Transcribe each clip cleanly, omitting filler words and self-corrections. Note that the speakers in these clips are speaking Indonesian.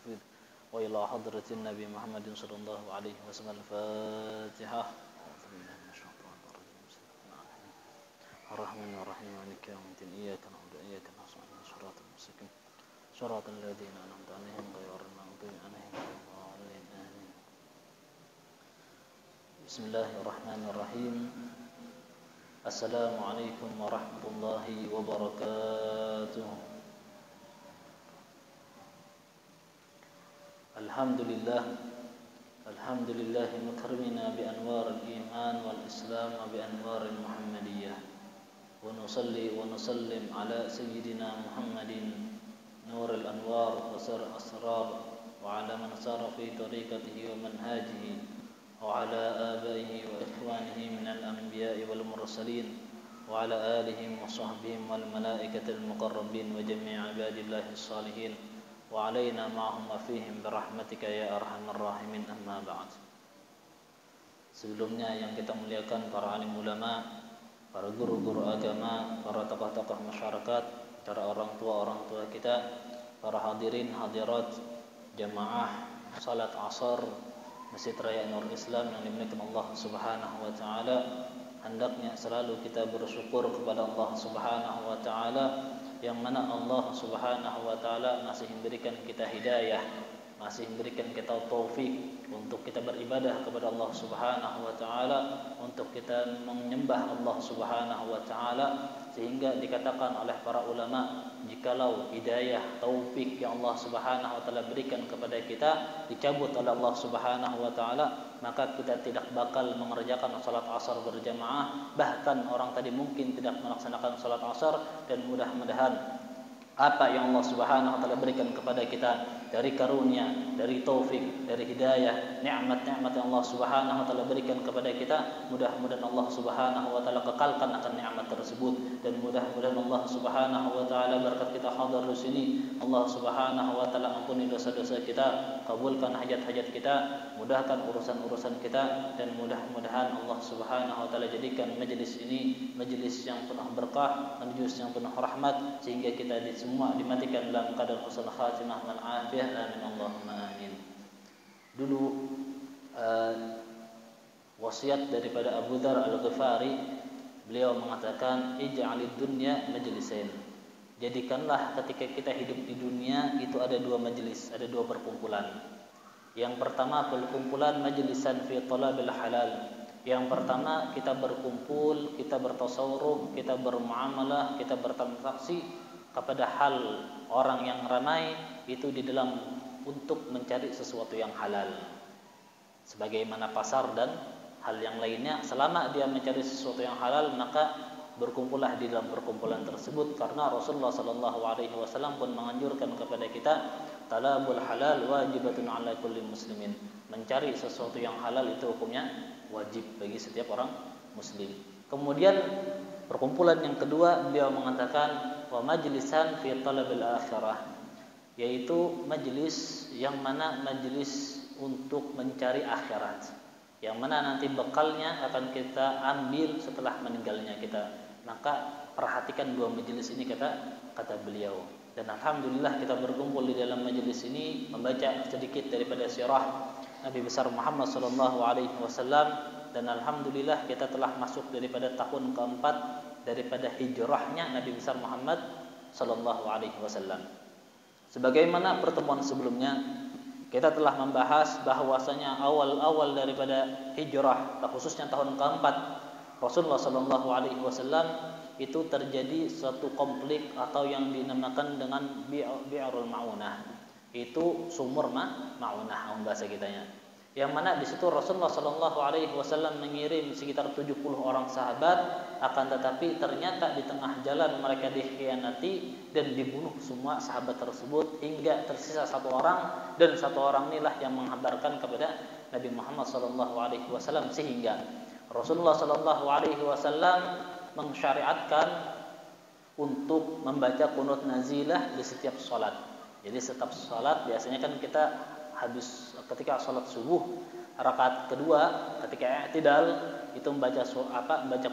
الحفيظ وإلى حضرة النبي محمد صلى الله عليه وسلم. الفاتحة. الرحمن الرحيم مالك يوم الدين إياك نعبد وإياك نستعين صراط المستقيم صراط الذين أنعمت عليهم غير المغضوب عليهم ولا الضالين آمين. بسم الله الرحمن الرحيم. السلام عليكم ورحمة الله وبركاته. الحمد لله مكرمنا بأنوار الإيمان والإسلام وبأنوار المحمدية، ونصلي ونسلم على سيدنا محمد نور الأنوار وسر الأسرار، وعلى من سار في طريقته ومنهاجه، وعلى آبائه وإخوانه من الأنبياء والمرسلين، وعلى آلهم وصحبهم والملائكة المقربين وجميع عباد الله الصالحين، وعلينا معهم وفيهم برحمتك ya arhamar rahimin. Amma ba'd. Sebelumnya yang kita muliakan para alim ulama, para guru-guru agama, para tokoh-tokoh masyarakat, para orang tua kita, para hadirin hadirat jamaah salat asar Masjid Raya Nur Islam yang dimuliakan Allah Subhanahu wa taala. Hendaknya selalu kita bersyukur kepada Allah Subhanahu wa taala, yang mana Allah Subhanahu wa taala masih memberikan kita hidayah, masih memberikan kita taufik untuk kita beribadah kepada Allah Subhanahu wa taala, untuk kita menyembah Allah Subhanahu wa taala, sehingga dikatakan oleh para ulama, jikalau hidayah taufik yang Allah Subhanahu wa taala berikan kepada kita dicabut oleh Allah Subhanahu wa taala, maka kita tidak bakal mengerjakan salat asar berjamaah. Bahkan orang tadi mungkin tidak melaksanakan salat asar, dan mudah-mudahan apa yang Allah Subhanahu wa taala berikan kepada kita dari karunia, dari taufik, dari hidayah, nikmat-nikmat yang Allah Subhanahu wa taala berikan kepada kita, mudah-mudahan Allah Subhanahu wa taala kekalkan akan nikmat tersebut, dan mudah-mudahan Allah Subhanahu wa taala berkat kita hadir di sini, Allah Subhanahu wa taala ampuni dosa-dosa kita, kabulkan hajat-hajat kita, mudahkan urusan-urusan kita, dan mudah-mudahan Allah Subhanahu wa taala jadikan majelis ini majelis yang penuh berkah, majelis yang penuh rahmat, sehingga kita semua dimatikan dalam keadaan husnul khatimah wal afiyah. Amin Allahumma amin. Dulu wasiat daripada Abu Dzar Al-Ghifari, beliau mengatakan ij'alid dunya majlisain. Jadikanlah ketika kita hidup di dunia itu ada dua majelis, ada dua perkumpulan. Yang pertama perkumpulan majlisan fi talabil halal. Yang pertama kita berkumpul, kita bertasawuf, kita bermuamalah, kita bertransaksi kepada hal orang yang ramai itu di dalam untuk mencari sesuatu yang halal, sebagaimana pasar dan hal yang lainnya. Selama dia mencari sesuatu yang halal, maka berkumpullah di dalam perkumpulan tersebut, karena Rasulullah sallallahu alaihi wasallam pun menganjurkan kepada kita, talabul halal wajibatun ala kulli muslimin. Mencari sesuatu yang halal itu hukumnya wajib bagi setiap orang muslim. Kemudian perkumpulan yang kedua, beliau mengatakan wa majlisan fi talabil akhirah, yaitu majlis yang mana majlis untuk mencari akhirat, yang mana nanti bekalnya akan kita ambil setelah meninggalnya kita. Maka perhatikan dua majlis ini, kata beliau. Dan alhamdulillah kita berkumpul di dalam majlis ini membaca sedikit daripada sirah Nabi besar Muhammad sallallahu alaihi wasallam, dan alhamdulillah kita telah masuk daripada tahun keempat daripada hijrahnya Nabi besar Muhammad sallallahu alaihi wasallam. Sebagaimana pertemuan sebelumnya, kita telah membahas bahwasanya awal-awal daripada hijrah, khususnya tahun keempat Rasulullah sallallahu alaihi wasallam, itu terjadi suatu konflik atau yang dinamakan dengan bi'arul ma'unah. Itu sumur ma'unah bahasa kitanya. Yang mana di situ Rasulullah sallallahu alaihi wasallam mengirim sekitar 70 orang sahabat, akan tetapi ternyata di tengah jalan mereka dikhianati dan dibunuh semua sahabat tersebut, hingga tersisa satu orang, dan satu orang inilah yang menghabarkan kepada Nabi Muhammad sallallahu alaihi wasallam, sehingga Rasulullah sallallahu alaihi wasallam mensyariatkan untuk membaca qunut nazilah di setiap salat. Jadi setiap salat biasanya kan kita habis ketika sholat subuh rakaat kedua ketika i'tidal itu membaca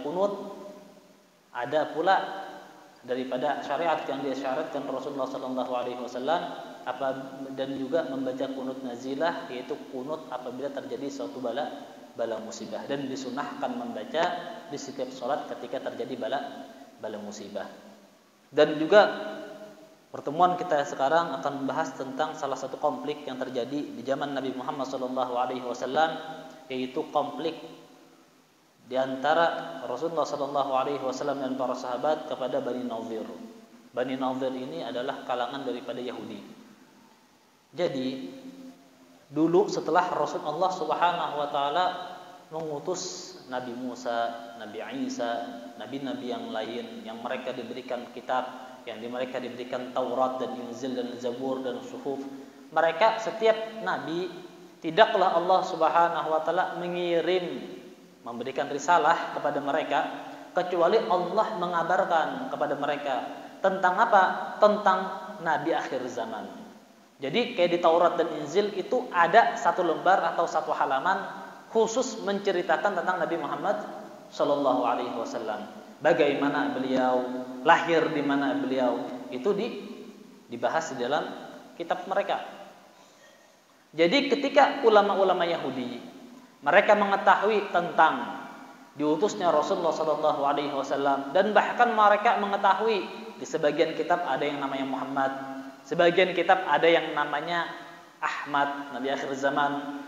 qunut. Ada pula daripada syariat yang disyariatkan Rasulullah sallallahu alaihi wasallam dan juga membaca kunut nazilah, yaitu kunut apabila terjadi suatu bala musibah, dan disunahkan membaca di setiap sholat ketika terjadi bala musibah. Dan juga pertemuan kita sekarang akan membahas tentang salah satu konflik yang terjadi di zaman Nabi Muhammad SAW, yaitu konflik di antara Rasulullah SAW dan para sahabat kepada Bani Nadhir. Bani Nadhir ini adalah kalangan daripada Yahudi. Jadi dulu setelah Rasulullah Subhanahu wa taala mengutus Nabi Musa, Nabi Isa, nabi-nabi yang lain yang mereka diberikan kitab, yang mereka diberikan Taurat dan Injil dan Zabur dan Suhuf, mereka setiap nabi tidaklah Allah Subhanahu wa taala memberikan risalah kepada mereka kecuali Allah mengabarkan kepada mereka tentang apa? Tentang nabi akhir zaman. Jadi kayak di Taurat dan Injil itu ada satu lembar atau satu halaman khusus menceritakan tentang Nabi Muhammad sallallahu alaihi wasallam. Bagaimana beliau, lahir di mana beliau, itu dibahas di dalam kitab mereka. Jadi ketika ulama-ulama Yahudi mereka mengetahui tentang diutusnya Rasulullah sallallahu alaihi wasallam, dan bahkan mereka mengetahui di sebagian kitab ada yang namanya Muhammad, sebagian kitab ada yang namanya Ahmad, nabi akhir zaman.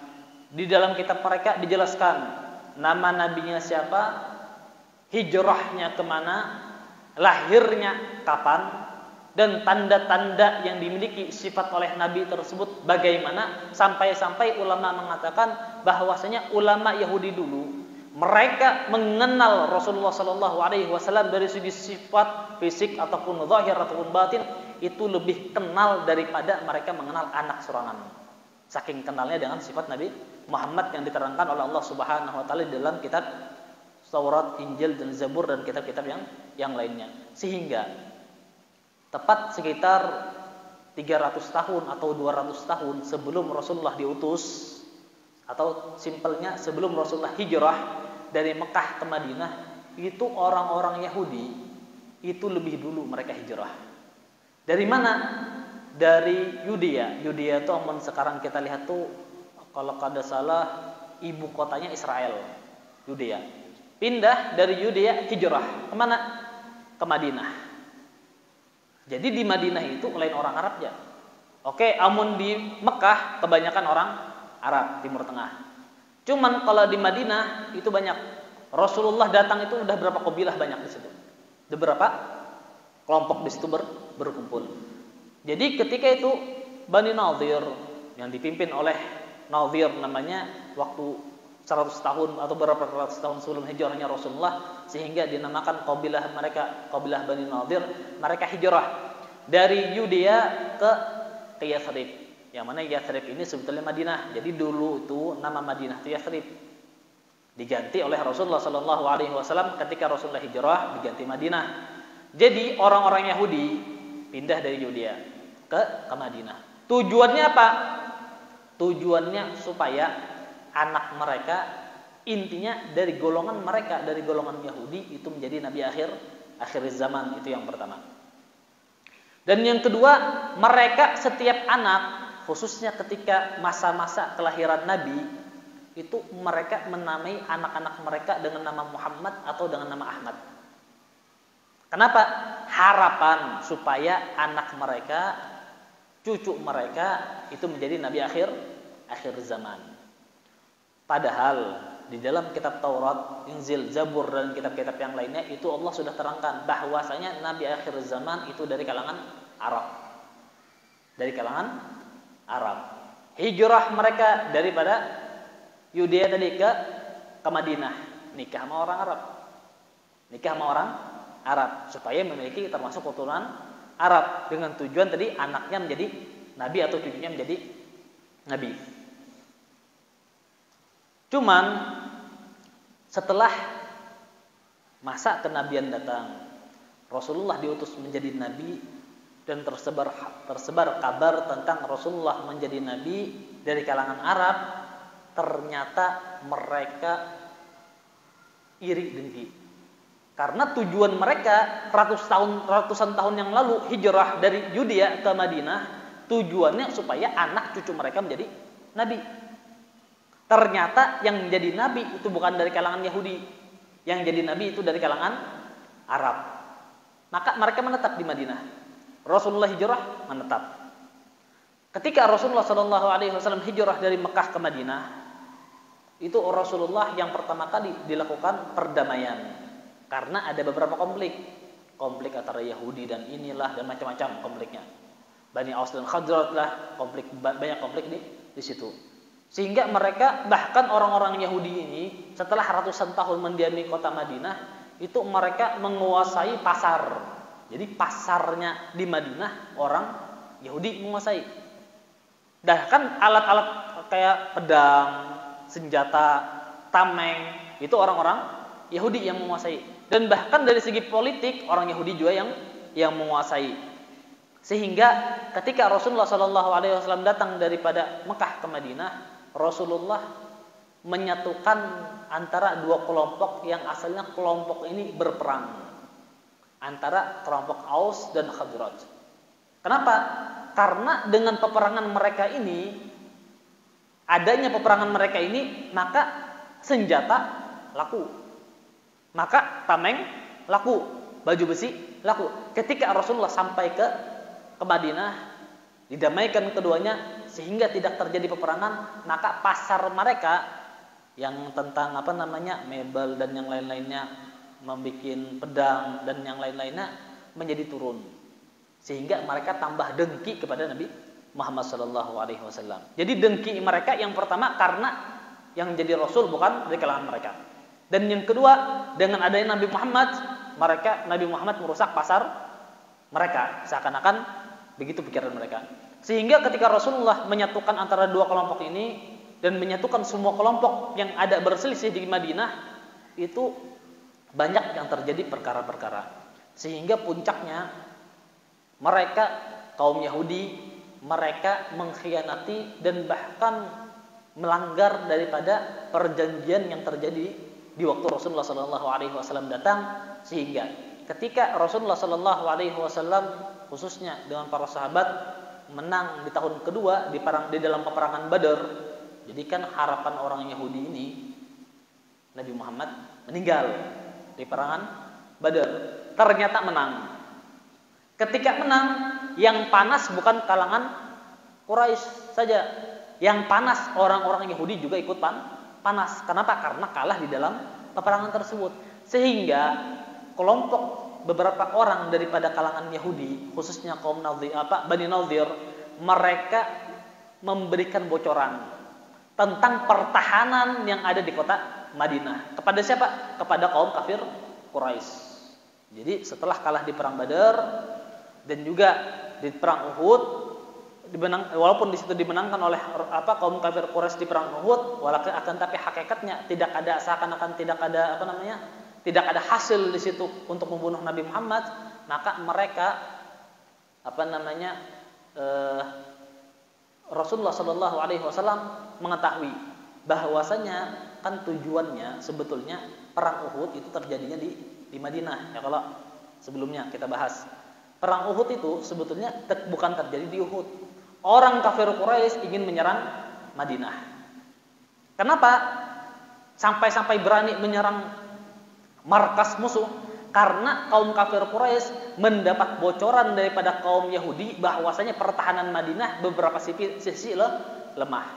Di dalam kitab mereka dijelaskan nama nabinya siapa, hijrahnya kemana, lahirnya kapan, dan tanda-tanda yang dimiliki sifat oleh nabi tersebut bagaimana, sampai-sampai ulama mengatakan bahwasanya ulama Yahudi dulu mereka mengenal Rasulullah Sallallahu Alaihi Wasallam dari segi sifat fisik ataupun zahir ataupun batin itu lebih kenal daripada mereka mengenal anak serangan. Saking kenalnya dengan sifat Nabi Muhammad yang diterangkan oleh Allah Subhanahu Wa Taala dalam kitab Taurat, Injil dan Zabur dan kitab-kitab yang lainnya. Sehingga tepat sekitar 300 tahun atau 200 tahun sebelum Rasulullah diutus, atau simpelnya sebelum Rasulullah hijrah dari Mekah ke Madinah, itu orang-orang Yahudi itu lebih dulu mereka hijrah. Dari mana? Dari Yudea. Yudea itu amun sekarang kita lihat tuh kalau kada salah ibu kotanya Israel, Yudea. Pindah dari Yudea hijrah kemana? Ke Madinah. Jadi di Madinah itu lain orang Arabnya. Oke, amun di Mekah kebanyakan orang Arab Timur Tengah. Cuman kalau di Madinah itu banyak. Rasulullah datang itu udah berapa kabilah banyak di situ. Ada berapa kelompok di situ berkumpul. Jadi ketika itu Bani Nadhir yang dipimpin oleh Nadhir namanya, waktu 100 tahun atau berapa ratus tahun sebelum hijrahnya Rasulullah, sehingga dinamakan kabilah mereka kabilah Bani Nadhir. Mereka hijrah dari Yudea ke Yathrib, yang mana Yathrib ini sebetulnya Madinah. Jadi dulu itu nama Madinah itu Yathrib, diganti oleh Rasulullah Sallallahu Alaihi Wasallam ketika Rasulullah hijrah diganti Madinah. Jadi orang-orang Yahudi pindah dari Yudea ke Madinah. Tujuannya apa? Tujuannya supaya anak mereka, intinya dari golongan mereka, dari golongan Yahudi itu menjadi nabi akhir zaman. Itu yang pertama. Dan yang kedua, mereka setiap anak, khususnya ketika masa-masa kelahiran nabi, itu mereka menamai anak-anak mereka dengan nama Muhammad atau dengan nama Ahmad. Kenapa? Harapan supaya anak mereka, cucu mereka itu menjadi nabi akhir zaman. Padahal di dalam kitab Taurat, Injil, Zabur dan kitab-kitab yang lainnya itu Allah sudah terangkan bahwasanya nabi akhir zaman itu dari kalangan Arab. Dari kalangan Arab. Hijrah mereka daripada Yudea tadi ke Madinah, nikah sama orang Arab. Nikah sama orang Arab supaya memiliki termasuk keturunan Arab, dengan tujuan tadi anaknya menjadi nabi atau cucunya menjadi nabi. Cuman setelah masa kenabian datang, Rasulullah diutus menjadi nabi dan tersebar kabar tentang Rasulullah menjadi nabi dari kalangan Arab. Ternyata mereka iri dengki. Karena tujuan mereka ratusan tahun yang lalu hijrah dari Yudea ke Madinah, tujuannya supaya anak cucu mereka menjadi nabi. Ternyata yang jadi nabi itu bukan dari kalangan Yahudi, yang jadi nabi itu dari kalangan Arab. Maka mereka menetap di Madinah. Rasulullah hijrah, menetap. Ketika Rasulullah SAW hijrah dari Mekah ke Madinah, itu Rasulullah yang pertama kali dilakukan perdamaian, karena ada beberapa konflik antara Yahudi dan inilah dan macam-macam konfliknya. Bani Aus dan Khazraj lah, banyak konflik di situ. Sehingga mereka, bahkan orang-orang Yahudi ini setelah ratusan tahun mendiami kota Madinah, itu mereka menguasai pasar. Jadi pasarnya di Madinah orang Yahudi menguasai. Bahkan alat-alat kayak pedang, senjata, tameng, itu orang-orang Yahudi yang menguasai. Dan bahkan dari segi politik orang Yahudi juga yang menguasai. Sehingga ketika Rasulullah SAW datang daripada Mekah ke Madinah, Rasulullah menyatukan antara dua kelompok yang asalnya kelompok ini berperang, antara kelompok Aus dan Khazraj. Kenapa? Karena dengan peperangan mereka ini, adanya peperangan mereka ini, maka senjata laku, maka tameng laku, baju besi laku. Ketika Rasulullah sampai ke Madinah, didamaikan keduanya sehingga tidak terjadi peperangan, maka pasar mereka yang tentang mebel dan yang lain-lainnya, membikin pedang dan yang lain-lainnya menjadi turun, sehingga mereka tambah dengki kepada Nabi Muhammad SAW. Jadi dengki mereka yang pertama karena yang jadi Rasul bukan dari kalangan mereka, dan yang kedua dengan adanya Nabi Muhammad merusak pasar mereka, seakan-akan begitu pikiran mereka. Sehingga ketika Rasulullah menyatukan antara dua kelompok ini dan menyatukan semua kelompok yang ada berselisih di Madinah, itu banyak yang terjadi perkara-perkara. Sehingga puncaknya mereka, kaum Yahudi, mereka mengkhianati dan bahkan melanggar daripada perjanjian yang terjadi di waktu Rasulullah SAW datang. Sehingga ketika Rasulullah SAW khususnya dengan para sahabat menang di tahun kedua di dalam peperangan Badar, jadi kan harapan orang Yahudi ini Nabi Muhammad meninggal di peperangan Badar. Ternyata menang. Ketika menang, yang panas bukan kalangan Quraisy saja, yang panas orang-orang Yahudi juga ikut panas. Kenapa? Karena kalah di dalam peperangan tersebut. Sehingga kelompok beberapa orang daripada kalangan Yahudi, khususnya kaum Bani Nadir, mereka memberikan bocoran tentang pertahanan yang ada di kota Madinah. Kepada siapa? Kepada kaum kafir Quraisy. Jadi setelah kalah di perang Badar dan juga di perang Uhud, walaupun di situ dimenangkan oleh kaum kafir Quraisy di perang Uhud, walaupun akan tapi hakikatnya tidak ada, seakan-akan tidak ada hasil di situ untuk membunuh Nabi Muhammad, maka mereka Rasulullah SAW mengetahui bahwasanya kan tujuannya sebetulnya perang Uhud itu terjadinya di Madinah. Ya, kalau sebelumnya kita bahas perang Uhud itu sebetulnya bukan terjadi di Uhud. Orang kafir Quraisy ingin menyerang Madinah. Kenapa? Sampai berani menyerang markas musuh, karena kaum kafir Quraisy mendapat bocoran daripada kaum Yahudi bahwasanya pertahanan Madinah beberapa sisi lemah.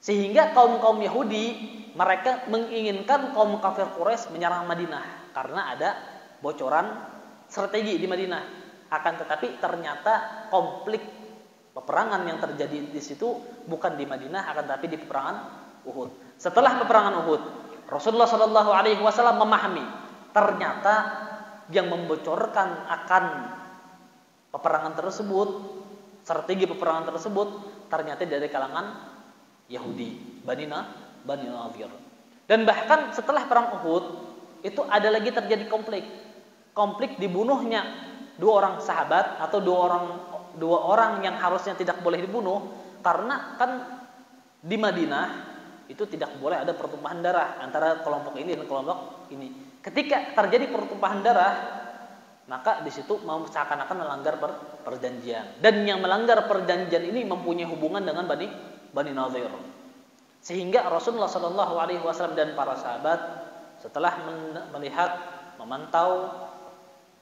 Sehingga kaum Yahudi mereka menginginkan kaum kafir Quraisy menyerang Madinah karena ada bocoran strategi di Madinah. Akan tetapi ternyata konflik peperangan yang terjadi di situ bukan di Madinah, akan tetapi di peperangan Uhud. Setelah peperangan Uhud, Rasulullah SAW memahami ternyata yang membocorkan akan peperangan tersebut, strategi peperangan tersebut, ternyata dari kalangan Yahudi, Bani Nadir. Dan bahkan setelah perang Uhud itu ada lagi terjadi konflik dibunuhnya dua orang sahabat atau dua orang yang harusnya tidak boleh dibunuh, karena kan di Madinah itu tidak boleh ada pertumpahan darah antara kelompok ini dan kelompok ini. Ketika terjadi pertumpahan darah, maka di situ mau seakan-akan melanggar perjanjian. Dan yang melanggar perjanjian ini mempunyai hubungan dengan Bani Nadhir. Sehingga Rasulullah Shallallahu Alaihi Wasallam dan para sahabat setelah melihat, memantau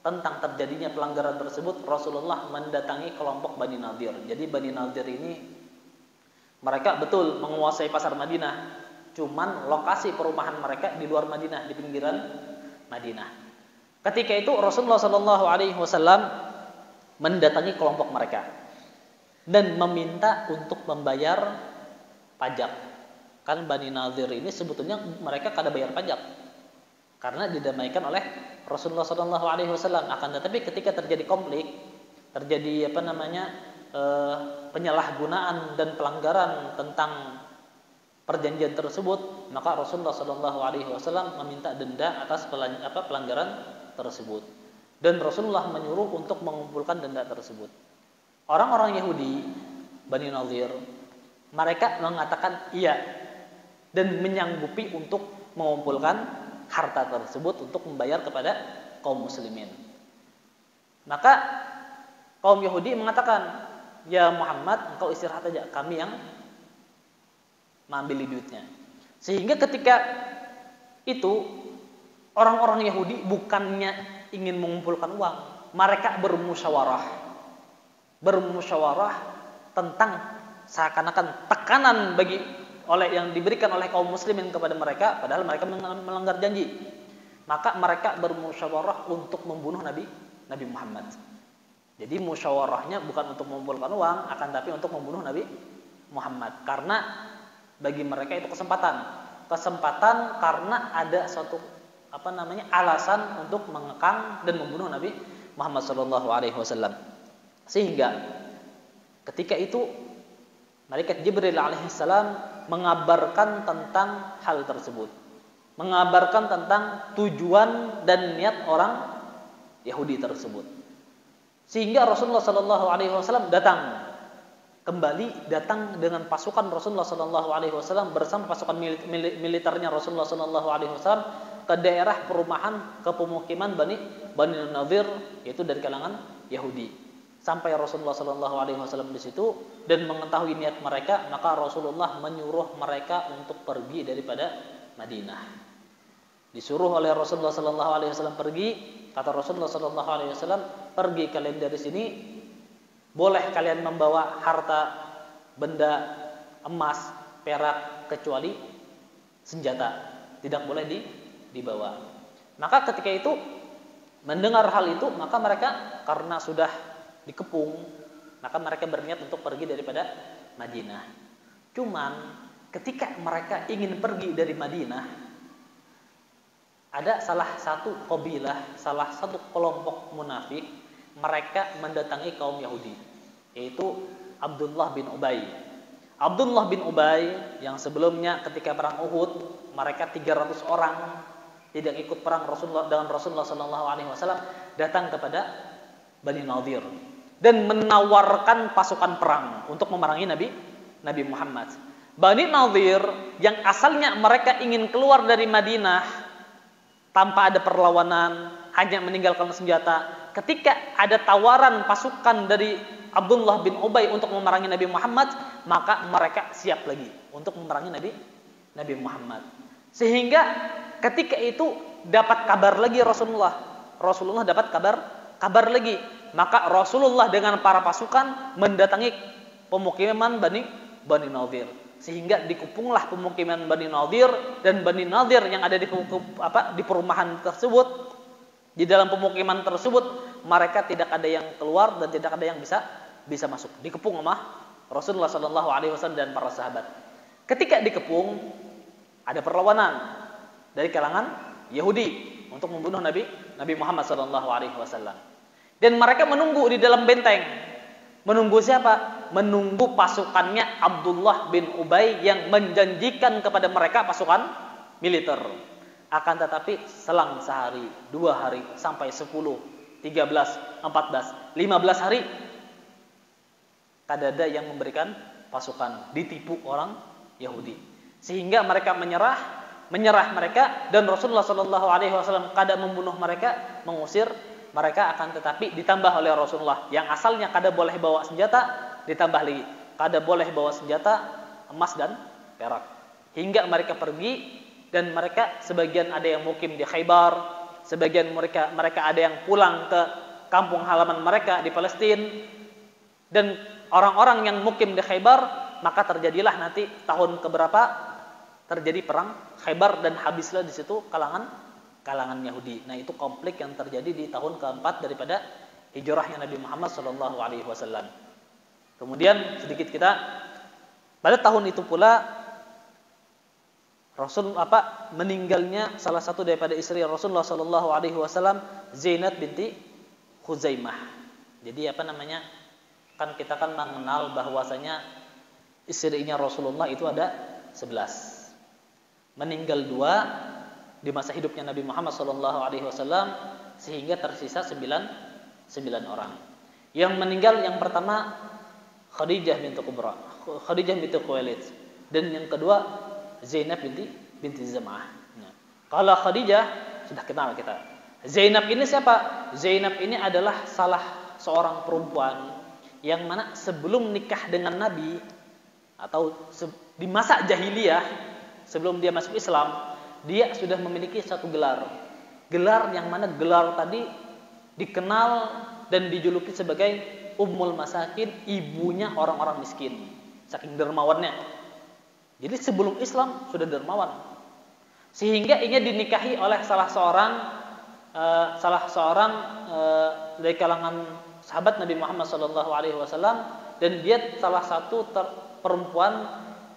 tentang terjadinya pelanggaran tersebut, Rasulullah mendatangi kelompok Bani Nadhir. Jadi Bani Nadhir ini mereka betul menguasai pasar Madinah, cuman lokasi perumahan mereka di luar Madinah, di pinggiran Madinah. Ketika itu Rasulullah Shallallahu Alaihi Wasallam mendatangi kelompok mereka dan meminta untuk membayar pajak. Kan Bani Nadhir ini sebetulnya mereka kada bayar pajak karena didamaikan oleh Rasulullah Shallallahu Alaihi Wasallam. Akan tetapi ketika terjadi konflik, terjadi penyalahgunaan dan pelanggaran tentang perjanjian tersebut, maka Rasulullah Shallallahu Alaihi Wasallam meminta denda atas pelanggaran tersebut, dan Rasulullah menyuruh untuk mengumpulkan denda tersebut. Orang-orang Yahudi Bani Nadhir mereka mengatakan iya dan menyanggupi untuk mengumpulkan harta tersebut untuk membayar kepada kaum muslimin. Maka kaum Yahudi mengatakan, ya Muhammad, engkau istirahat aja, kami yang mengambil duitnya. Sehingga ketika itu orang-orang Yahudi bukannya ingin mengumpulkan uang, mereka bermusyawarah tentang seakan-akan tekanan yang diberikan oleh kaum muslimin kepada mereka, padahal mereka melanggar janji. Maka mereka bermusyawarah untuk membunuh Nabi Muhammad. Jadi musyawarahnya bukan untuk mengumpulkan uang, akan tapi untuk membunuh Nabi Muhammad. Karena bagi mereka itu kesempatan karena ada suatu alasan untuk mengekang dan membunuh Nabi Muhammad SAW. Sehingga ketika itu malaikat Jibril alaihissalam mengabarkan tentang hal tersebut, mengabarkan tentang tujuan dan niat orang Yahudi tersebut. Sehingga Rasulullah SAW datang dengan pasukan Rasulullah SAW bersama pasukan militernya Rasulullah SAW ke daerah perumahan, ke pemukiman Bani Nadhir, yaitu dari kalangan Yahudi. Sampai Rasulullah SAW di situ dan mengetahui niat mereka, maka Rasulullah menyuruh mereka untuk pergi daripada Madinah. Disuruh oleh Rasulullah SAW pergi, kata Rasulullah SAW, pergi kalian dari sini, boleh kalian membawa harta, benda, emas, perak, kecuali senjata, tidak boleh dibawa. Maka ketika itu mendengar hal itu, maka mereka karena sudah dikepung, maka mereka berniat untuk pergi daripada Madinah. Cuman ketika mereka ingin pergi dari Madinah, ada salah satu qabilah, salah satu kelompok munafik, mereka mendatangi kaum Yahudi, yaitu Abdullah bin Ubay. Abdullah bin Ubay yang sebelumnya ketika perang Uhud, mereka 300 orang tidak ikut perang dengan Rasulullah SAW, datang kepada Bani Nadhir dan menawarkan pasukan perang untuk memerangi Nabi Muhammad. Bani Nadhir yang asalnya mereka ingin keluar dari Madinah tanpa ada perlawanan, hanya meninggalkan senjata. Ketika ada tawaran pasukan dari Abdullah bin Ubay untuk memerangi Nabi Muhammad, maka mereka siap lagi untuk memerangi Nabi Muhammad. Sehingga ketika itu dapat kabar lagi Rasulullah dapat kabar lagi. Maka Rasulullah dengan para pasukan mendatangi pemukiman Bani Nadhir. Sehingga dikepunglah pemukiman Bani Nadhir, dan Bani Nadhir yang ada di perumahan tersebut, di dalam pemukiman tersebut, mereka tidak ada yang keluar dan tidak ada yang bisa masuk. Dikepung sama Rasulullah SAW dan para sahabat. Ketika dikepung, ada perlawanan dari kalangan Yahudi untuk membunuh Nabi Muhammad SAW. Dan mereka menunggu di dalam benteng. Menunggu siapa? Menunggu pasukannya Abdullah bin Ubay yang menjanjikan kepada mereka pasukan militer. Akan tetapi selang sehari, 2 hari, sampai 10, 13, 14, 15 hari, tidak ada yang memberikan pasukan, ditipu orang Yahudi. Sehingga mereka menyerah mereka, dan Rasulullah SAW kada membunuh mereka, mengusir mereka akan tetapi ditambah oleh Rasulullah. Yang asalnya kada boleh bawa senjata, ditambah lagi. Kada boleh bawa senjata emas dan perak. Hingga mereka pergi dan mereka sebagian ada yang mukim di Khaybar, sebagian mereka ada yang pulang ke kampung halaman mereka di Palestina. Dan orang-orang yang mukim di Khaybar, maka terjadilah nanti tahun keberapa terjadi perang Khaybar dan habislah di situ kalangan Yahudi. Nah, itu konflik yang terjadi di tahun keempat daripada hijrahnya Nabi Muhammad SAW. Kemudian sedikit kita pada tahun itu pula Rasul meninggalnya salah satu daripada istri Rasulullah SAW, Zainab binti Khuzaimah. Jadi kan kita kan mengenal bahwasanya istrinya Rasulullah itu ada 11. Meninggal 2 di masa hidupnya Nabi Muhammad SAW, sehingga tersisa 9 orang. Yang meninggal yang pertama Khadijah binti Khuwailid, dan yang kedua Zainab binti Zam'ah. Nah, kalau Khadijah sudah kenal kita. Zainab ini siapa? Zainab ini adalah salah seorang perempuan yang mana sebelum nikah dengan Nabi atau di masa jahiliyah, sebelum dia masuk Islam, dia sudah memiliki satu gelar. Gelar yang mana gelar tadi dikenal dan dijuluki sebagai Ummul Masakin, ibunya orang-orang miskin. Saking dermawannya. Jadi sebelum Islam sudah dermawan. Sehingga ia dinikahi oleh salah seorang dari kalangan sahabat Nabi Muhammad SAW, dan dia salah satu perempuan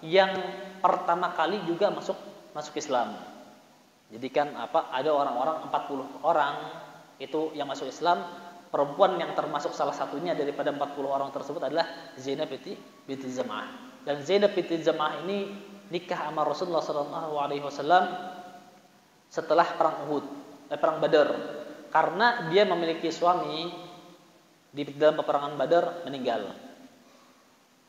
yang pertama kali juga masuk Islam. Jadi kan ada orang-orang 40 orang itu yang masuk Islam, perempuan yang termasuk salah satunya daripada 40 orang tersebut adalah Zainab binti Zam'ah. Dan Zainab binti Zam'ah ini nikah sama Rasulullah SAW setelah perang Badar, karena dia memiliki suami di dalam peperangan Badar meninggal.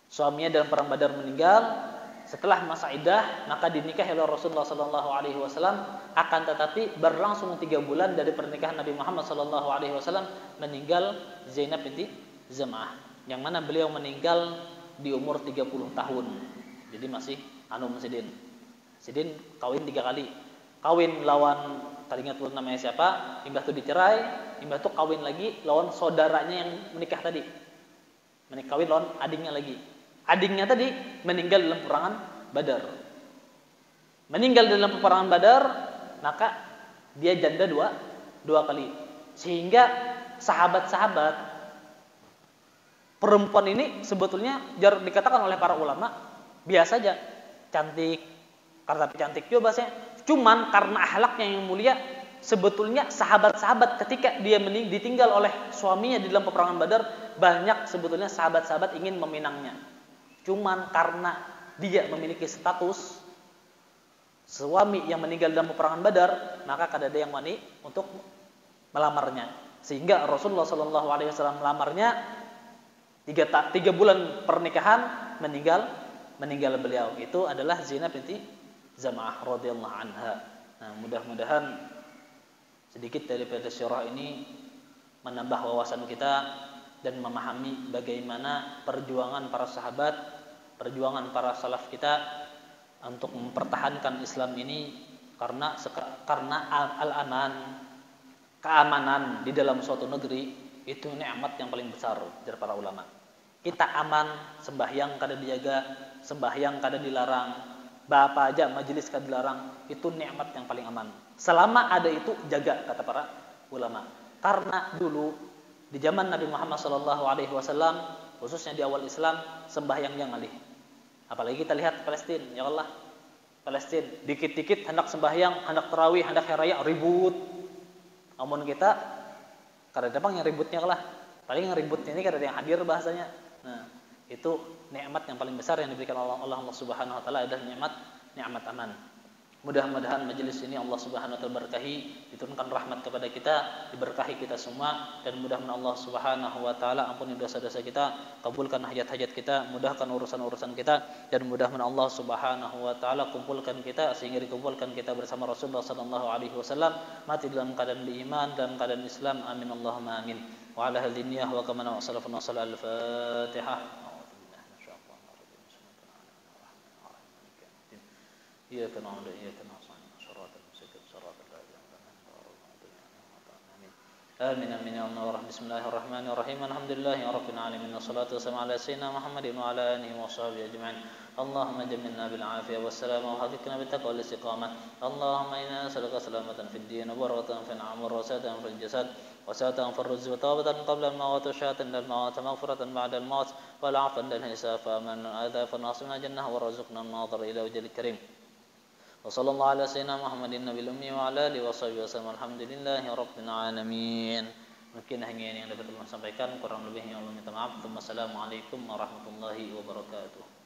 Suaminya dalam perang Badar meninggal. Setelah masa iddah, maka dinikahi oleh Rasulullah SAW. Akan tetapi berlangsung 3 bulan dari pernikahan Nabi Muhammad SAW, meninggal Zainab binti Zam'ah, yang mana beliau meninggal di umur 30 tahun. Jadi masih Sidin. Sidin kawin 3 kali. Kawin lawan, tadi ingat namanya siapa? Imbah itu dicerai, imbah itu kawin lagi lawan saudaranya yang menikah tadi. Kawin lawan adiknya lagi. Adiknya tadi meninggal dalam peperangan Badar. Meninggal dalam peperangan Badar, maka dia janda dua kali. Sehingga sahabat-sahabat perempuan ini sebetulnya dikatakan oleh para ulama biasa aja, cantik, tapi cantik juga bahasanya. Cuman karena akhlaknya yang mulia, sebetulnya sahabat-sahabat ketika dia ditinggal oleh suaminya di dalam peperangan Badar, banyak sebetulnya sahabat-sahabat ingin meminangnya. Cuman karena dia memiliki status suami yang meninggal dalam peperangan Badar, maka kada ada yang wani untuk melamarnya. Sehingga Rasulullah SAW melamarnya 3 bulan pernikahan meninggal beliau. Itu adalah Zainab binti Zam'ah radhiyallahu anha. Nah, mudah-mudahan sedikit daripada syarah ini menambah wawasan kita dan memahami bagaimana perjuangan para sahabat, perjuangan para salaf kita untuk mempertahankan Islam ini, karena keamanan di dalam suatu negeri itu nikmat yang paling besar dari para ulama. Kita aman, sembahyang kada dijaga, sembahyang kada dilarang, apa aja majelis kada dilarang, itu nikmat yang paling aman. Selama ada itu jaga, kata para ulama. Karena dulu di zaman Nabi Muhammad SAW, khususnya di awal Islam, sembahyang yang ngalih. Apalagi kita lihat Palestina, ya Allah, Palestina dikit-dikit hendak sembahyang, hendak tarawih, hendak hari raya ribut. Amun kita kada ada yang ributnya lah. Paling yang ributnya ini kada ada yang hadir bahasanya. Nah, itu nikmat yang paling besar yang diberikan Allah Subhanahu wa taala adalah nikmat aman. Mudah-mudahan majelis ini Allah Subhanahu wa taala berkahi, diturunkan rahmat kepada kita, diberkahi kita semua, dan mudah-mudahan Allah Subhanahu wa taala ampuni dosa-dosa kita, kabulkan hajat-hajat kita, mudahkan urusan-urusan kita, dan mudah-mudahan Allah Subhanahu wa taala kumpulkan kita sehingga dikumpulkan kita bersama Rasulullah sallallahu alaihi wasallam, mati dalam keadaan beriman, dalam keadaan Islam. Amin Allahumma amin. Wa ala hadhihi wa kama salafun wa sallallahu al-Fatihah. إياك نعبد وإياك نستعين صراط المستقيم صراط الذين أنعمت عليهم آمين آمين يا الله. بسم الله الرحمن الرحيم الحمد لله رب العالمين والصلاة والسلام على سيدنا محمد وعلى آله وصحبه أجمعين. اللهم جملنا بالعافية والسلامة وحققنا بالتقوى والاستقامة. اللهم إنا نسألك سلامة في الدين وبركة في العمر وسعة في الجسد وسعة في الرزق وتوبة قبل الموت وشهادة عند الموت ومغفرة بعد الموت والعفو عند الحساب فأمن الأذى فناصرنا الجنة وارزقنا الناظر إلى وجه الكريم. وصلى الله على سيدنا محمد النبي الأمي وعلى آله وصحبه وسلم. Alhamdulillahi rabbil alamin. Mungkin hanya ini yang dapat saya sampaikan, kurang lebihnya Allah minta maaf. Wassalamualaikum warahmatullahi wabarakatuh.